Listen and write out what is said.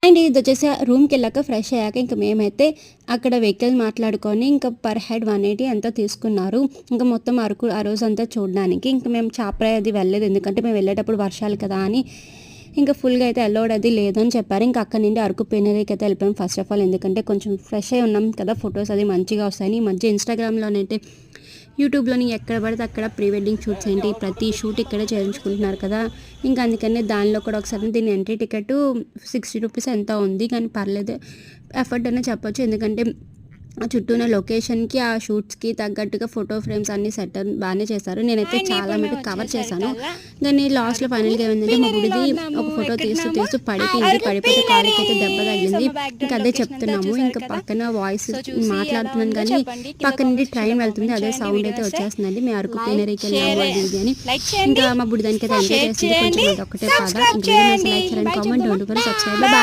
And ఇది వచ్చేసి రూమ్కి వెళ్ళాక ఫ్రెష్ అయ్యాక ఇంకా మేమైతే అక్కడ వెహికల్ మాట్లాడుకొని ఇంకా పర్ హెడ్ 180 అంతా తీసుకున్నారు. ఇంకా మొత్తం అరకు ఆ రోజు అంతా చూడడానికి. ఇంకా మేము చాపరాయి అది వెళ్ళలేదు, ఎందుకంటే మేము వెళ్ళేటప్పుడు వర్షాలు కదా అని ఇంకా ఫుల్గా అయితే అలౌడ్ అది లేదని చెప్పారు. ఇంకా అక్కడ నుండి అరకు పెనరీకి అయితే వెళ్ళిపోయాం ఫస్ట్ ఆఫ్ ఆల్, ఎందుకంటే కొంచెం ఫ్రెష్ అయి ఉన్నాం కదా, ఫొటోస్ అది మంచిగా వస్తాయని. ఈ మధ్య ఇన్స్టాగ్రామ్లోనైతే యూట్యూబ్లోని ఎక్కడ పడితే అక్కడ ప్రీ వెడ్డింగ్ షూట్స్ ఏంటి ప్రతి షూట్ ఇక్కడే చేయించుకుంటున్నారు కదా, ఇంకా అందుకనే దానిలో కూడా ఒకసారి దీని ఎంట్రీ టికెట్ 60 రూపీస్ ఎంత ఉంది, కానీ పర్లేదు ఎఫర్ట్ అనే చెప్పొచ్చు, ఎందుకంటే ఆ చుట్టూ ఉన్న లొకేషన్కి ఆ షూట్స్కి తగ్గట్టుగా ఫోటో ఫ్రేమ్స్ అన్ని సెట్ బాగానే చేశారు. నేనైతే చాలా మటుకు కవర్ చేశాను. కానీ లాస్ట్లో ఫైనల్గా ఏమైందంటే మా గుడిది ఒక ఫోటో తీస్తూ పడిపోయింది. పడిపోతే కాలుకి అయితే దెబ్బ తగిలింది. ఇంకా అదే చెప్తున్నాము. ఇంకా పక్కన వాయిస్ మాట్లాడుతున్నాను కానీ పక్క నుండి ట్రైన్ వెళ్తుంది, అదే సౌండ్ అయితే వచ్చేస్తుందండి. మేము అరకు పెనరీకి వెళ్ళాము అది ఇది అని. ఇంకా మా బుడి దానికి అయితే ఎంజాయ్ చేస్తుంది కొంచెం, అది ఒకటే కాదా. ఇంకా లైక్ చేయండి, comment, don't forget subscribe. Bye.